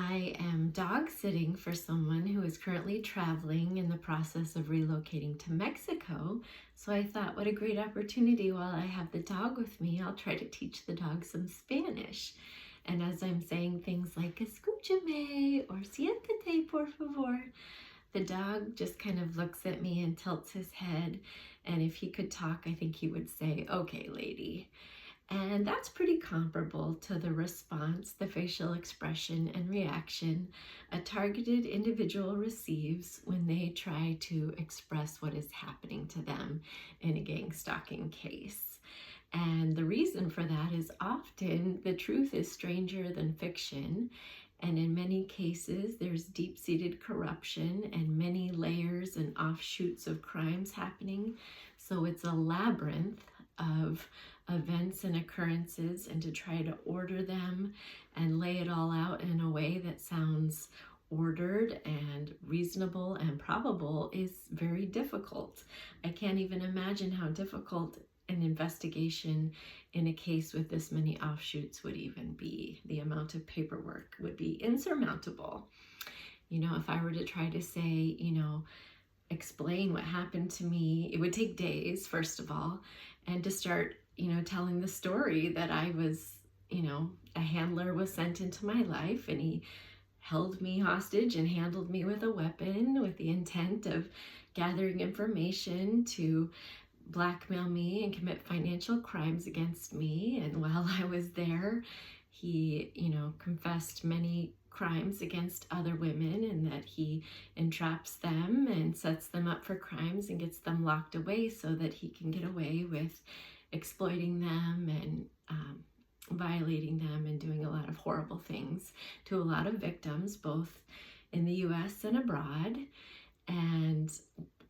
I am dog sitting for someone who is currently traveling in the process of relocating to Mexico. So I thought, what a great opportunity. While I have the dog with me, I'll try to teach the dog some Spanish. And as I'm saying things like, escúchame or siéntate, por favor, the dog just kind of looks at me and tilts his head. And if he could talk, I think he would say, okay, lady. And that's pretty comparable to the response, the facial expression and reaction a targeted individual receives when they try to express what is happening to them in a gang stalking case. And the reason for that is often the truth is stranger than fiction. And in many cases, there's deep-seated corruption and many layers and offshoots of crimes happening. So it's a labyrinth of events and occurrences, and to try to order them and lay it all out in a way that sounds ordered and reasonable and probable is very difficult. I can't even imagine how difficult an investigation in a case with this many offshoots would even be. The amount of paperwork would be insurmountable. If I were to try to say, explain what happened to me, it would take days, first of all, and to start telling the story that I was, a handler was sent into my life and he held me hostage and handled me with a weapon with the intent of gathering information to blackmail me and commit financial crimes against me. And while I was there, he, confessed many crimes against other women, and that he entraps them and sets them up for crimes and gets them locked away so that he can get away with exploiting them and violating them and doing a lot of horrible things to a lot of victims, both in the US and abroad. And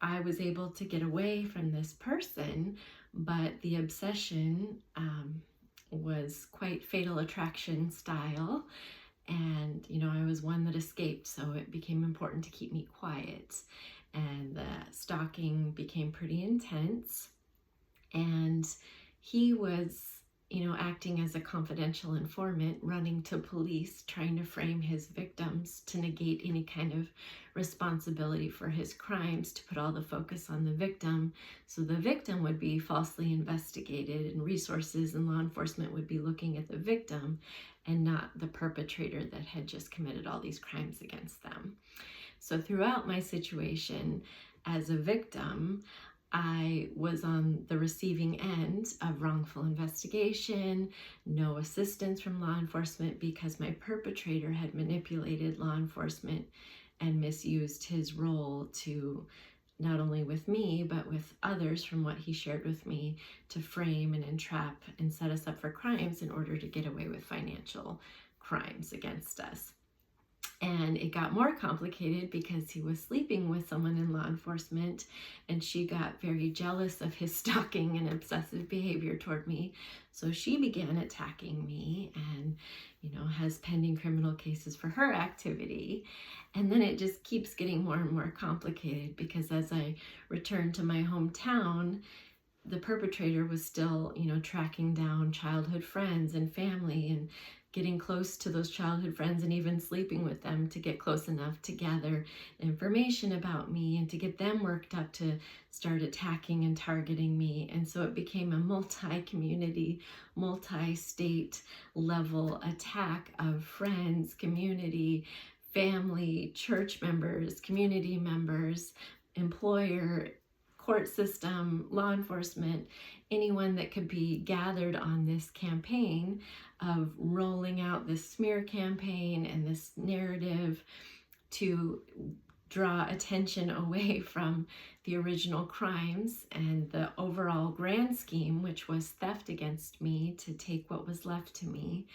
I was able to get away from this person, but the obsession was quite Fatal Attraction style. And, I was one that escaped, so it became important to keep me quiet. And the stalking became pretty intense. And he was, acting as a confidential informant, running to police, trying to frame his victims to negate any kind of responsibility for his crimes, to put all the focus on the victim. So the victim would be falsely investigated, and resources and law enforcement would be looking at the victim and not the perpetrator that had just committed all these crimes against them. So throughout my situation as a victim, I was on the receiving end of wrongful investigation, no assistance from law enforcement because my perpetrator had manipulated law enforcement and misused his role to, not only with me, but with others from what he shared with me, to frame and entrap and set us up for crimes in order to get away with financial crimes against us. And it got more complicated because he was sleeping with someone in law enforcement, and she got very jealous of his stalking and obsessive behavior toward me. So she began attacking me and, has pending criminal cases for her activity. And then it just keeps getting more and more complicated because as I returned to my hometown, the perpetrator was still, tracking down childhood friends and family and getting close to those childhood friends and even sleeping with them to get close enough to gather information about me and to get them worked up to start attacking and targeting me. And so it became a multi-community, multi-state level attack of friends, community, family, church members, community members, employer, court system, law enforcement, anyone that could be gathered on this campaign of rolling out this smear campaign and this narrative to draw attention away from the original crimes and the overall grand scheme, which was theft against me to take what was left to me.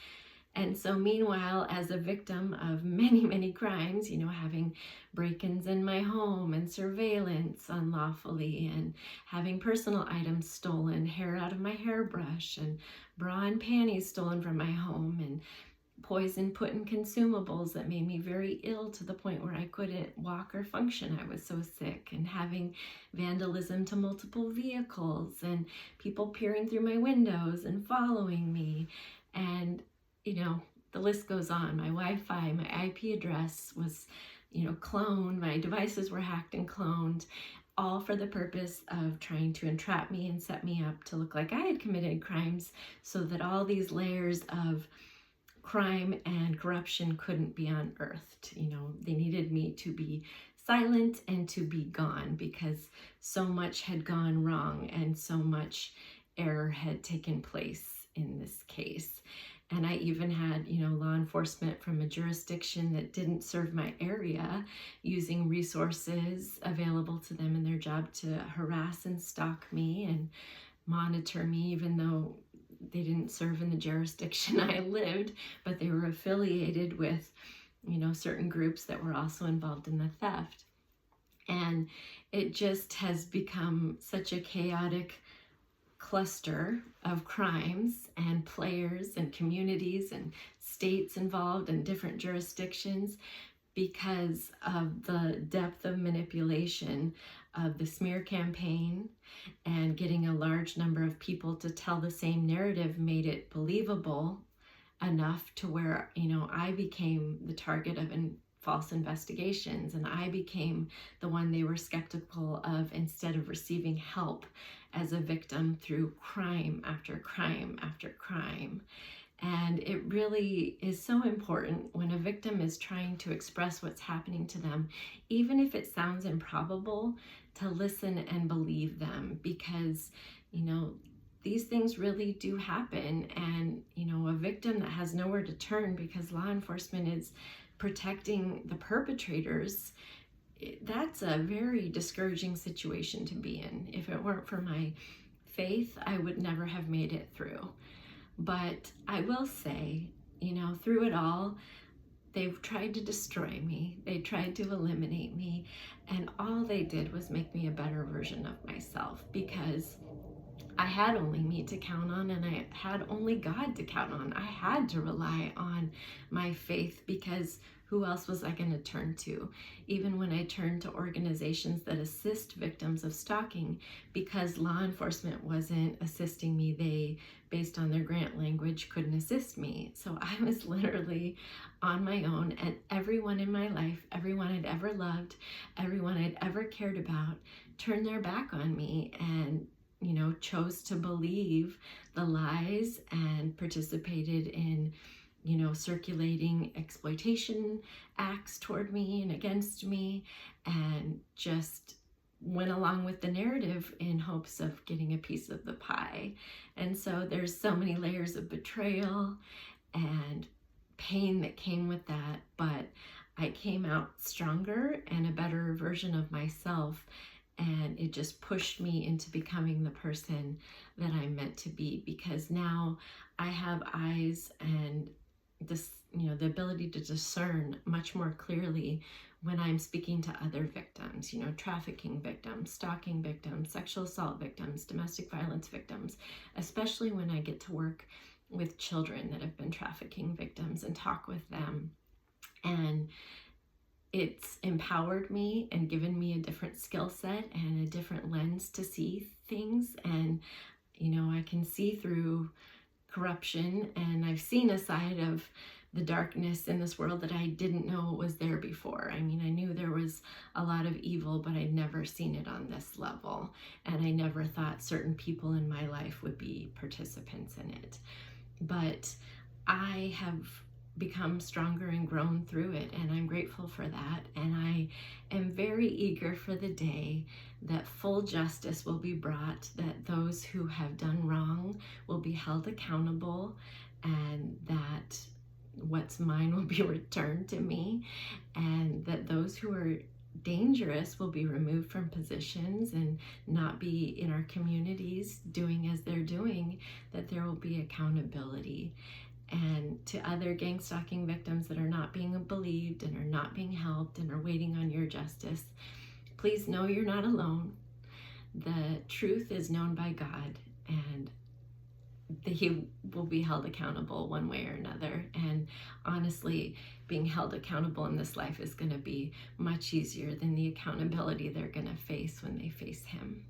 And so meanwhile, as a victim of many, many crimes, having break-ins in my home and surveillance unlawfully and having personal items stolen, hair out of my hairbrush and bra and panties stolen from my home and poison put in consumables that made me very ill to the point where I couldn't walk or function. I was so sick, and having vandalism to multiple vehicles and people peering through my windows and following me, and the list goes on. My Wi-Fi, my IP address was, cloned. My devices were hacked and cloned, all for the purpose of trying to entrap me and set me up to look like I had committed crimes, so that all these layers of crime and corruption couldn't be unearthed. They needed me to be silent and to be gone, because so much had gone wrong and so much error had taken place in this case. And I even had, law enforcement from a jurisdiction that didn't serve my area using resources available to them in their job to harass and stalk me and monitor me, even though they didn't serve in the jurisdiction I lived, but they were affiliated with, certain groups that were also involved in the theft. And it just has become such a chaotic cluster of crimes and players and communities and states involved in different jurisdictions, because of the depth of manipulation of the smear campaign, and getting a large number of people to tell the same narrative made it believable enough to where, I became the target of false investigations, and I became the one they were skeptical of, instead of receiving help as a victim through crime after crime after crime. And it really is so important when a victim is trying to express what's happening to them, even if it sounds improbable, to listen and believe them, because, these things really do happen. And, a victim that has nowhere to turn because law enforcement is protecting the perpetrators, that's a very discouraging situation to be in. If it weren't for my faith, I would never have made it through. But I will say, through it all, they've tried to destroy me. They tried to eliminate me. And all they did was make me a better version of myself, because I had only me to count on, and I had only God to count on. I had to rely on my faith, because who else was I going to turn to? Even when I turned to organizations that assist victims of stalking, because law enforcement wasn't assisting me, they, based on their grant language, couldn't assist me. So I was literally on my own, and everyone in my life, everyone I'd ever loved, everyone I'd ever cared about, turned their back on me and chose to believe the lies and participated in, circulating exploitation acts toward me and against me, and just went along with the narrative in hopes of getting a piece of the pie. And so there's so many layers of betrayal and pain that came with that, but I came out stronger and a better version of myself. And it just pushed me into becoming the person that I'm meant to be, because now I have eyes and this, the ability to discern much more clearly when I'm speaking to other victims, trafficking victims, stalking victims, sexual assault victims, domestic violence victims, especially when I get to work with children that have been trafficking victims and talk with them. And it's empowered me and given me a different skill set and a different lens to see things. And, I can see through corruption, and I've seen a side of the darkness in this world that I didn't know was there before. I knew there was a lot of evil, but I'd never seen it on this level. And I never thought certain people in my life would be participants in it. But I have become stronger and grown through it, and I'm grateful for that. And I am very eager for the day that full justice will be brought, that those who have done wrong will be held accountable, and that what's mine will be returned to me, and that those who are dangerous will be removed from positions and not be in our communities doing as they're doing, that there will be accountability. And to other gang stalking victims that are not being believed and are not being helped and are waiting on your justice, please know you're not alone. The truth is known by God, and he will be held accountable one way or another. And honestly, being held accountable in this life is going to be much easier than the accountability they're going to face when they face him.